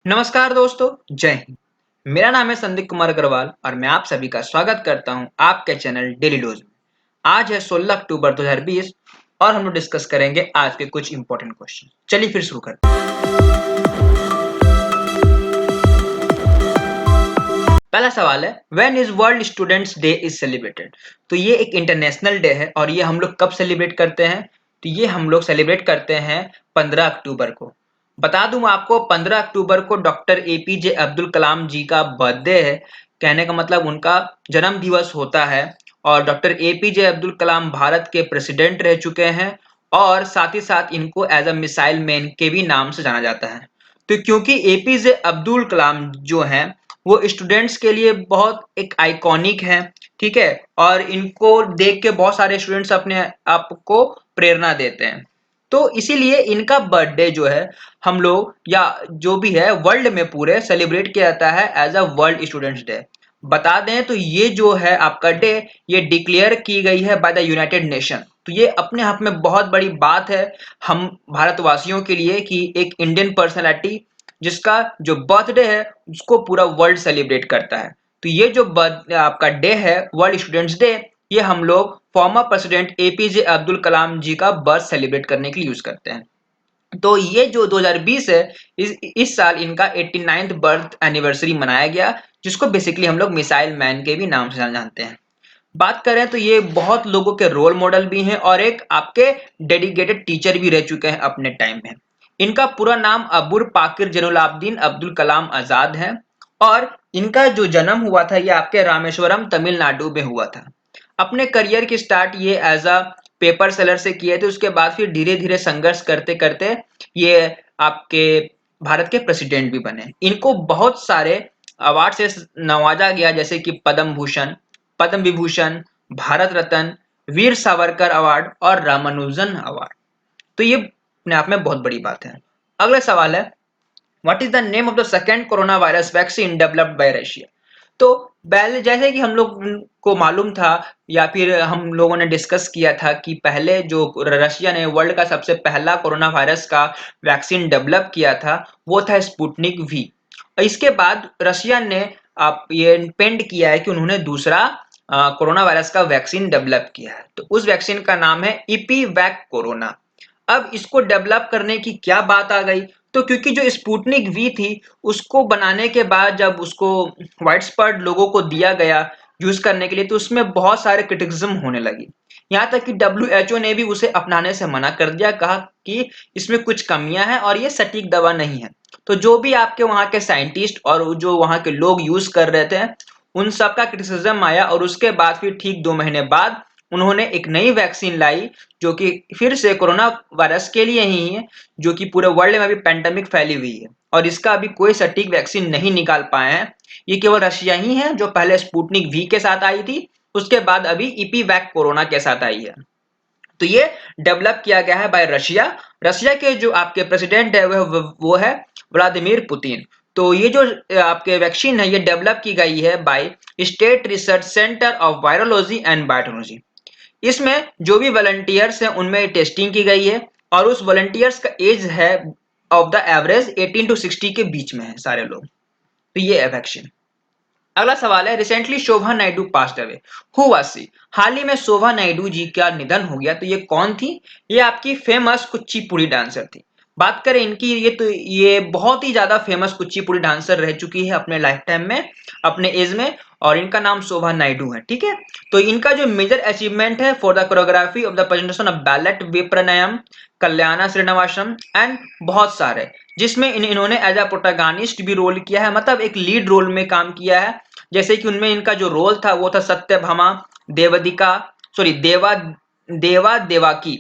नमस्कार दोस्तों, जय हिंद। मेरा नाम है संदीप कुमार अग्रवाल और मैं आप सभी का स्वागत करता हूं आपके चैनल डेली डोज में। आज है 16 अक्टूबर 2020 और हम लोग डिस्कस करेंगे आज के कुछ इंपॉर्टेंट क्वेश्चन। चलिए फिर शुरू करते हैं। पहला सवाल है, when is world students day is celebrated. तो ये एक इंटरनेशनल डे है और ये हम लोग कब सेलिब्रेट करते हैं? तो ये हम लोग सेलिब्रेट करते हैं 15 अक्टूबर को। बता दूं आपको, 15 अक्टूबर को डॉक्टर एपीजे अब्दुल कलाम जी का बर्थडे है। कहने का मतलब उनका जन्म दिवस होता है। और डॉक्टर एपीजे अब्दुल कलाम भारत के प्रेसिडेंट रह चुके हैं और साथ ही साथ इनको एज अ मिसाइल मैन के भी नाम से जाना जाता है। तो क्योंकि एपीजे अब्दुल कलाम जो हैं वो स्टूडेंट्स के लिए बहुत एक आइकॉनिक है, ठीक है, और इनको देख के बहुत सारे स्टूडेंट्स अपने आप को प्रेरणा देते हैं। तो इसीलिए इनका बर्थडे जो है हम लोग या जो भी है वर्ल्ड में पूरे सेलिब्रेट किया जाता है as a world students day. बता दें तो ये जो है आपका डे, ये डिक्लेयर की गई है बाय द यूनाइटेड नेशन। तो ये अपने आप में बहुत बड़ी बात है हम भारतवासियों के लिए कि एक इंडियन पर्सनैलिटी जिसका जो बर्थडे है उसको पूरा वर्ल्ड सेलिब्रेट करता है। तो ये जो आपका डे है वर्ल्ड स्टूडेंट्स डे, ये हम लोग former president APJ Abdul Kalam जी का बर्थ सेलिब्रेट करने के लिए यूज करते हैं। तो ये जो 2020 है, इस साल इनका 89th बर्थ एनिवर्सरी मनाया गया, जिसको बेसिकली हम लोग मिसाइल मैन के भी नाम से जानते हैं। बात करें तो ये बहुत लोगों के रोल मॉडल भी हैं और एक आपके डेडिकेटेड टीचर भी रह चुके हैं अपने टाइम में। इनका पूरा नाम अबुर पाकिर जैनुलाब्दीन अब्दुल कलाम आजाद है और इनका जो जन्म हुआ था ये आपके रामेश्वरम तमिलनाडु में हुआ था। अपने करियर की स्टार्ट ये एज अ पेपर सेलर से किए थे, उसके बाद फिर धीरे धीरे संघर्ष करते करते ये आपके भारत के प्रेसिडेंट भी बने। इनको बहुत सारे अवार्ड से नवाजा गया, जैसे कि पद्म भूषण, पद्म विभूषण, भारत रत्न, वीर सावरकर अवार्ड और रामानुजन अवार्ड। तो ये अपने आप में बहुत बड़ी बात है। अगला सवाल है, what is the name of the second corona virus vaccine developed by Russia. तो पहले जैसे कि हम लोग को मालूम था या फिर हम लोगों ने डिस्कस किया था कि पहले जो रशिया ने वर्ल्ड का सबसे पहला कोरोना वायरस का वैक्सीन डेवलप किया था वो था स्पुतनिक वी। इसके बाद रशिया ने आप ये पेंड किया है कि उन्होंने दूसरा कोरोना वायरस का वैक्सीन डेवलप किया है। तो उस वैक्सीन का नाम है इपीवैक कोरोना। अब इसको डेवलप करने की क्या बात आ गई? तो क्योंकि जो स्पुतनिक वी थी उसको बनाने के बाद जब उसको वाइड स्प्रेड लोगों को दिया गया यूज करने के लिए, तो उसमें बहुत सारे क्रिटिसिज्म होने लगी। यहाँ तक कि डब्ल्यूएचओ ने भी उसे अपनाने से मना कर दिया, कहा कि इसमें कुछ कमियां हैं और ये सटीक दवा नहीं है। तो जो भी आपके वहाँ के साइंटिस्ट और जो वहाँ के लोग यूज कर रहे थे उन सब का क्रिटिसिज्म आया और उसके बाद फिर ठीक 2 महीने बाद उन्होंने एक नई वैक्सीन लाई जो कि फिर से कोरोना वायरस के लिए ही है, जो कि पूरे वर्ल्ड में अभी पैंडेमिक फैली हुई है और इसका अभी कोई सटीक वैक्सीन नहीं निकाल पाए हैं। ये केवल रशिया ही है जो पहले स्पुतनिक वी के साथ आई थी, उसके बाद अभी इपीवैक कोरोना के साथ आई है। तो ये डेवलप किया गया है बाय रशिया। रशिया के जो आपके प्रेसिडेंट है वो है व्लादिमीर पुतिन। तो ये जो आपके वैक्सीन है ये डेवलप की गई है by state research centre of virology and biotechnology. इसमें जो भी वॉलंटियर्स हैं उनमें टेस्टिंग की गई है और उस वॉलंटियर्स का एज है ऑफ द एवरेज 18 टू 60 के बीच में है सारे लोग। तो ये है वैक्सीन। अगला सवाल है, recently Shobha Naidu passed away, who was she. हाल ही में शोभा नायडू जी का निधन हो गया। तो ये कौन थी? ये आपकी फेमस कुचिपुड़ी डांसर थी। बात करें इनकी, ये बहुत ही ज्यादा फेमस कुचिपुड़ी डांसर रह चुकी है अपने लाइफ टाइम में, अपने एज में, और इनका नाम शोभा नायडू है, ठीक है। तो इनका जो मेजर अचीवमेंट है for the choreography of the presentation of ballet विप्रनयम कल्याणा श्रीनिवासम एंड बहुत सारे, जिसमें इन्होंने एज अ प्रोटागनिस्ट भी रोल किया है, मतलब एक लीड रोल में काम किया है। जैसे कि उनमें इनका जो रोल था वो था सत्यभामा, देवदिका, सॉरी देवा देवा देवाकी,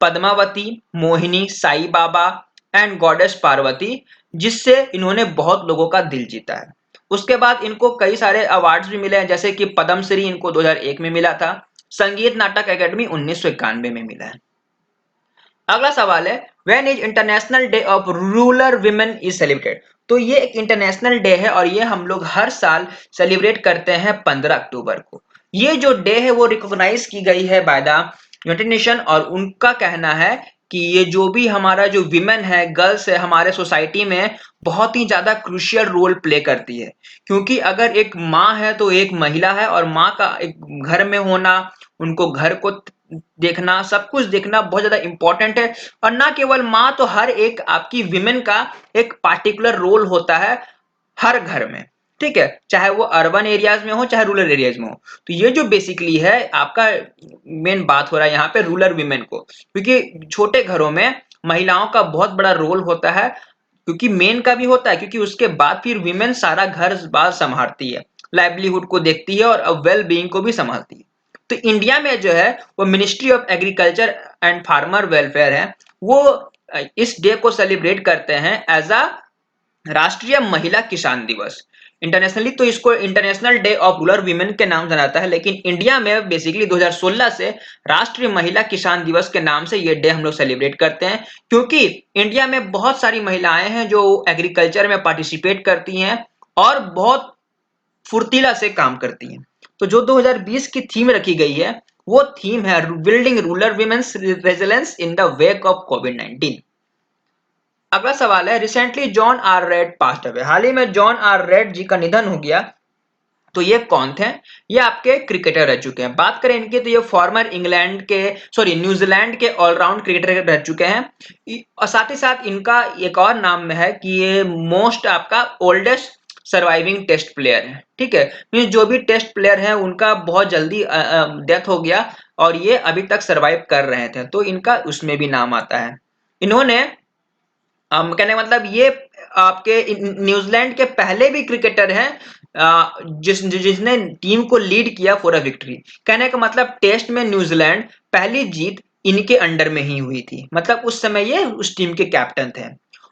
पद्मावती, मोहिनी, साई बाबा एंड गॉडेस पार्वती, जिससे इन्होंने बहुत लोगों का दिल जीता है। उसके बाद इनको कई सारे अवार्ड्स भी मिले हैं, जैसे कि पद्मश्री इनको 2001 में मिला था, संगीत नाटक अकेडमी 1991 में मिला है। अगला सवाल है, when is international day of rural women is celebrated. तो ये एक इंटरनेशनल डे है और ये हम लोग हर साल सेलिब्रेट करते हैं 15 अक्टूबर को। ये जो डे है वो रिकॉग्नाइज की गई है बाय द यूनाइटेड नेशन और उनका कहना है कि ये जो भी हमारा जो विमेन है, गर्ल्स है हमारे सोसाइटी में बहुत ही ज़्यादा क्रूशियल रोल प्ले करती है। क्योंकि अगर एक माँ है तो एक महिला है, और माँ का एक घर में होना, उनको घर को देखना, सब कुछ देखना बहुत ज़्यादा इम्पोर्टेंट है। और ना केवल माँ, तो हर एक आपकी विमेन का एक पार्टिकुलर रोल होता है हर घर में, ठीक है? चाहे वो अर्बन एरियाज़ में हो, चाहे रूरल एरियाज़ में हो। तो ये जो बेसिकली है आपका मेन बात हो रहा है यहाँ पे रूरल विमेन को, क्योंकि छोटे घरों में महिलाओं का बहुत बड़ा रोल होता है, क्योंकि मेन का भी होता है, क्योंकि उसके बाद फिर विमेन सारा घर बार संभालती है, लाइवलीहुड को देखती है और वेल बीइंग को भी संभालती है। तो इंडिया में जो है वो ministry of agriculture and farmer welfare है, वो इस डे को सेलिब्रेट करते हैं एज अ राष्ट्रीय महिला किसान दिवस। इंटरनेशनली तो इसको international day of rural women के नाम जाना जाता है, लेकिन इंडिया में बेसिकली 2016 से राष्ट्रीय महिला किसान दिवस के नाम से ये डे हम लोग सेलिब्रेट करते हैं, क्योंकि इंडिया में बहुत सारी महिलाएं हैं जो एग्रीकल्चर में पार्टिसिपेट करती हैं और बहुत फुर्तीला से काम करती हैं। तो जो 2020 की थीम रखी गई है, वो थीम है building rural women's resilience in the wake of कोविड-19। अगला सवाल है, recently John R Reid passed away, हाल ही में जॉन आर रेड जी का निधन हो गया। तो ये कौन थे? ये आपके क्रिकेटर रह चुके हैं। बात करें इनकी, तो ये फॉर्मर इंग्लैंड के, सॉरी, न्यूजीलैंड के ऑलराउंड क्रिकेटर रह चुके हैं। और साथ ही साथ इनका एक और नाम में है कि ये मोस्ट आपका ओल्डेस्ट सर्वाइविंग टेस्ट प्लेयर है, ठीक है? मींस जो भी टेस्ट प्लेयर है उनका बहुत जल्दी डेथ हो गया, और ये अभी तक सर्वाइव कर रहे थे, तो इनका उसमें भी नाम आता है। इन्होंने कहने का मतलब ये आपके न्यूजीलैंड के पहले भी क्रिकेटर हैं जिसने टीम को लीड किया फॉर अ विक्ट्री। कहने का मतलब टेस्ट में न्यूजीलैंड पहली जीत इनके अंडर में ही हुई थी, मतलब उस समय ये उस टीम के कैप्टन थे।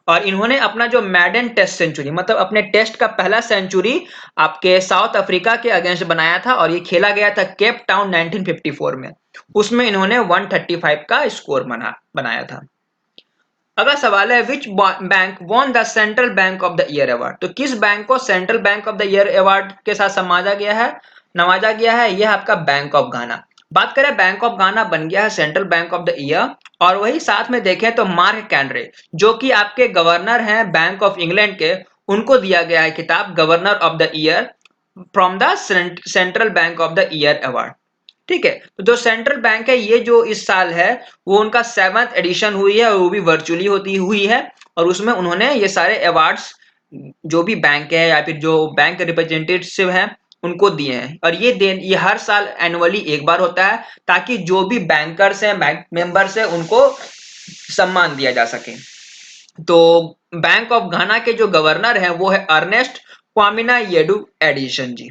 और इन्होंने अपना जो मैडन टेस्ट सेंचुरी, मतलब अपने टेस्ट का पहला सेंचुरी आपके साउथ अफ्रीका के अगेंस्ट बनाया था, और ये खेला गया था केप टाउन 1954 में। उसमें इन्होंने 135 का स्कोर बनाया था। अगला सवाल है, which bank won the central bank of the year award? तो किस बैंक को central bank of the year award के साथ नवाजा गया है? यह आपका बैंक ऑफ घाना। बात करें, बैंक ऑफ घाना बन गया है central bank of the year. और वही साथ में देखें तो मार्क कैनरे, जो कि आपके गवर्नर हैं बैंक ऑफ इंग्लैंड के, उनको दिया गया है खिताब governor of the year from the central bank of the year award, ठीक है? तो जो सेंट्रल बैंक है, ये जो इस साल है वो उनका 7th एडिशन हुई है, और वो भी वर्चुअली होती हुई है। और उसमें उन्होंने ये सारे अवार्ड्स जो भी बैंक है या फिर जो बैंक रिप्रेजेंटेटिव हैं उनको दिए हैं। और ये हर साल एनुअली एक बार होता है, ताकि जो भी बैंकर्स हैं, बैंक मेंबर्स हैं, उनको सम्मान दिया जा सके। तो बैंक ऑफ घाना के जो गवर्नर हैं वो है अर्नेस्ट क्वामिना येडू एडिशन जी।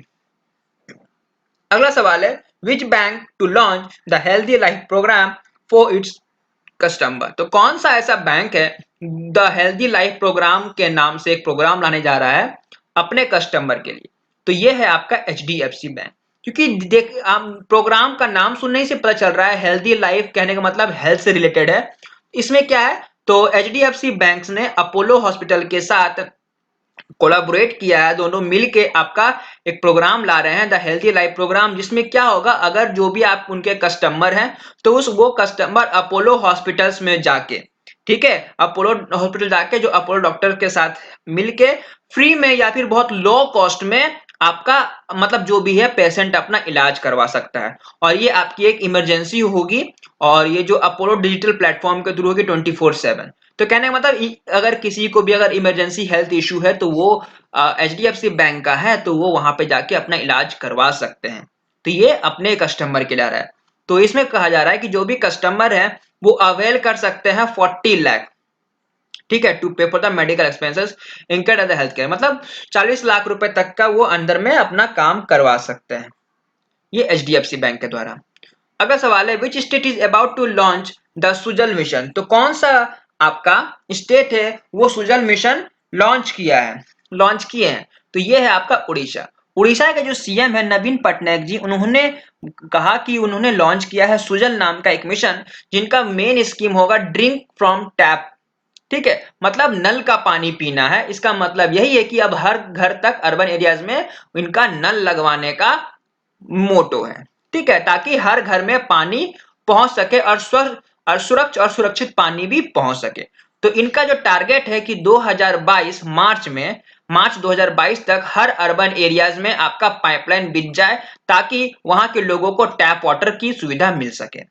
अगला सवाल है, which bank to launch the healthy life programme for its customer? तो कौन सा ऐसा बैंक है द हेल्दी लाइफ प्रोग्राम के नाम से एक प्रोग्राम लाने जा रहा है अपने कस्टमर के लिए? तो ये है आपका एचडीएफसी बैंक। क्योंकि देख, आप प्रोग्राम का नाम सुनने से पता चल रहा है हेल्दी लाइफ, कहने का मतलब हेल्थ से रिलेटेड है। इसमें क्या है, तो एचडीएफसी बैंक ने अपोलो हॉस्पिटल के साथ कोलैबोरेट किया है, दोनों मिलके आपका एक प्रोग्राम ला रहे हैं द हेल्थी लाइफ प्रोग्राम, जिसमें क्या होगा, अगर जो भी आप उनके कस्टमर हैं तो वो कस्टमर अपोलो हॉस्पिटल्स में जाके, ठीक है, अपोलो हॉस्पिटल जाके जो अपोलो डॉक्टर के साथ मिलके फ्री में या फिर बहुत लो कॉस्ट में आपका मतलब जो भी है पेशेंट अपना इलाज करवा सकता है। और ये आपकी एक इमरजेंसी होगी, और ये जो अपोलो डिजिटल प्लेटफॉर्म के थ्रू होगी 24/7। तो कहने का मतलब अगर किसी को भी अगर इमरजेंसी हेल्थ इशू है तो वो एचडीएफसी बैंक का है तो वो वहां पे जाके अपना इलाज करवा सकते हैं। तो ये अपने कस्टमर के लिए आ रहा है। तो इसमें कहा जा रहा है कि जो भी कस्टमर है वो अवेल कर सकते हैं 40 लाख, ठीक है, टू पे for the medical expenses incurred at the health care, मतलब 40 लाख रुपए तक का वो अंदर में अपना काम करवा सकते हैं, ये एचडीएफसी बैंक के द्वारा। अगला सवाल है, which state is about to launch the Sujal mission? तो कौन सा आपका स्टेट है वो सुजल मिशन लॉन्च किए हैं? तो ये है आपका उड़ीसा। उड़ीसा के जो सीएम है नवीन पटनायक जी, उन्होंने कहा कि उन्होंने लॉन्च किया है सुजल नाम का एक मिशन, जिनका मेन स्कीम होगा ड्रिंक फ्रॉम टैप, ठीक है, मतलब नल का पानी पीना है। इसका मतलब यही है कि अब हर घर तक अर्बन एरियाज में इनका नल लगवाने का मोटो है, ठीक है, ताकि हर घर में पानी पहुंच सके और और स्वच्छ और सुरक्षित पानी भी पहुंच सके। तो इनका जो टारगेट है कि 2022 मार्च 2022 तक हर अर्बन एरियाज में आपका पाइपलाइन बिछ जाए, ताकि वहां के लोगों को टैप वाटर की सुविधा मिल सके।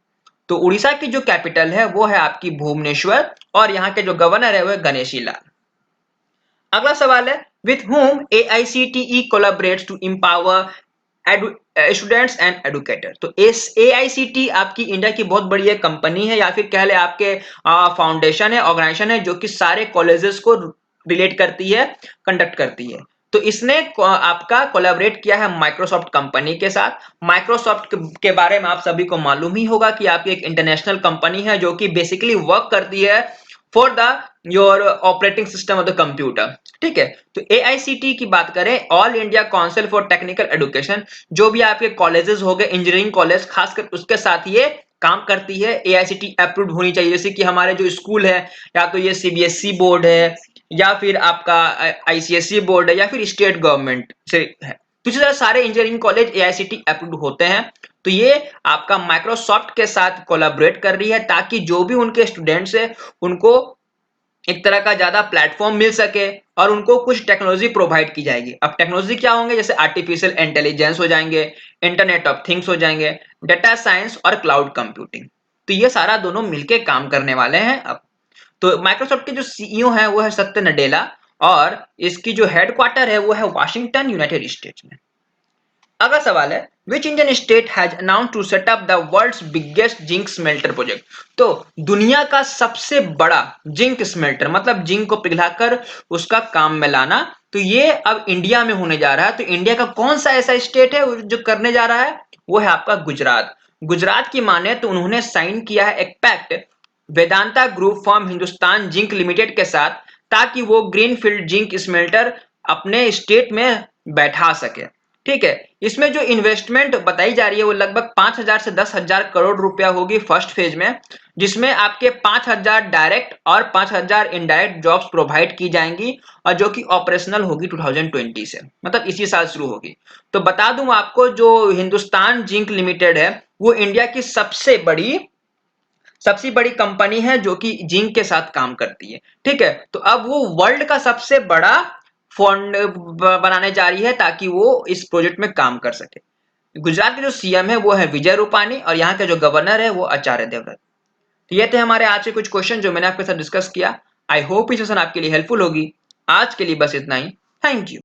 तो उड़ीसा की जो कैपिटल है वो है आपकी भुवनेश्वर, और यहाँ के जो गवर्नर है वो है गणेशी लाल। अगला सवाल है, with whom AICTE collaborates to empower students and educator. तो AICTE आपकी इंडिया की बहुत बड़ी एक कंपनी है, या फिर कह ले आपके फाउंडेशन है, ऑर्गेनाइजेशन है, जो कि सारे कॉलेजेस को रिलेट करती है, कंडक्ट करती है। तो इसने आपका कोलैबोरेट किया है माइक्रोसॉफ्ट कंपनी के साथ। माइक्रोसॉफ्ट के बारे में आप सभी को मालूम ही होगा कि आपकी एक इंटरनेशनल कंपनी है जो कि बेसिकली वर्क करती है for the your operating system of the computer. ठीक है, तो AICTE की बात करें, all India council for technical education, जो भी आपके कॉलेजेस हो गए, इंजीनियरिंग कॉलेज खासकर, उसके साथ ये काम करती है। AICTE अप्रूव्ड होनी चाहिए, जैसे कि हमारे जो स्कूल है, या तो ये CBSE बोर्ड है, या फिर आपका ICSE बोर्ड है, या फिर स्टेट गवर्नमेंट से है। तो इसी तरह सारे इंजीनियरिंग कॉलेज AICTE अप्रूव्ड होते हैं। तो ये आपका माइक्रोसॉफ्ट के साथ कोलैबोरेट कर रही है, ताकि जो भी उनके स्टूडेंट्स है उनको एक तरह का ज्यादा प्लेटफॉर्म मिल सके, और उनको कुछ टेक्नोलॉजी प्रोवाइड की जाएगी। अब टेक्नोलॉजी क्या होंगे, जैसे आर्टिफिशियल इंटेलिजेंस हो जाएंगे, इंटरनेट ऑफ थिंग्स हो जाएंगे, डेटा साइंस और क्लाउड कंप्यूटिंग। तो ये सारा दोनों मिलके काम करने वाले हैं। अब तो माइक्रोसॉफ्ट के जो CEO हैं वो है सत्य नडेला, और इसकी जो हेडक्वार्टर है वो है वाशिंगटन, यूनाइटेड स्टेट्स में। अगला सवाल है, which Indian state has announce to set up the world's biggest zinc smelter project. तो दुनिया का सबसे बड़ा जिंक स्मेल्टर, मतलब जिंक को पिघलाकर उसका काम में लाना, तो ये अब इंडिया में होने जा रहा है। तो इंडिया का कौन सा ऐसा स्टेट है जो करने जा रहा है, वो है आपका गुजरात। गुजरात की माने तो उन्होंने साइन किया है एक pact Vedanta group form Hindustan zinc limited के साथ, ताकि वो ग्रीनफील्ड जिंक स्मेल्टर अपने स्टेट में बैठा सके। ठीक है, इसमें जो इन्वेस्टमेंट बताई जा रही है वो लगभग 5,000 से 10,000 करोड़ रुपया होगी फर्स्ट फेज में, जिसमें आपके 5,000 डायरेक्ट और 5,000 इनडायरेक्ट जॉब्स प्रोवाइड की जाएंगी, और जो कि ऑपरेशनल होगी 2020 से, मतलब इसी साल शुरू होगी। तो बता दूं आपको, जो हिंदुस्तान जिंक लिमिटेड है वो इंडिया की सबसे बड़ी कंपनी है जो कि जिंक के साथ काम करती है। ठीक है, तो अब वो वर्ल्ड का सबसे बड़ा फंड बनाने जा रही है, ताकि वो इस प्रोजेक्ट में काम कर सके। गुजरात के जो CM है वो है विजय रूपानी, और यहाँ के जो गवर्नर है वो आचार्य देवव्रत। तो ये थे हमारे आज के कुछ क्वेश्चन जो मैंने आपके साथ डिस्कस किया। आई होप ये सेशन आपके लिए हेल्पफुल होगी। आज के लिए बस इतना ही। Thank you.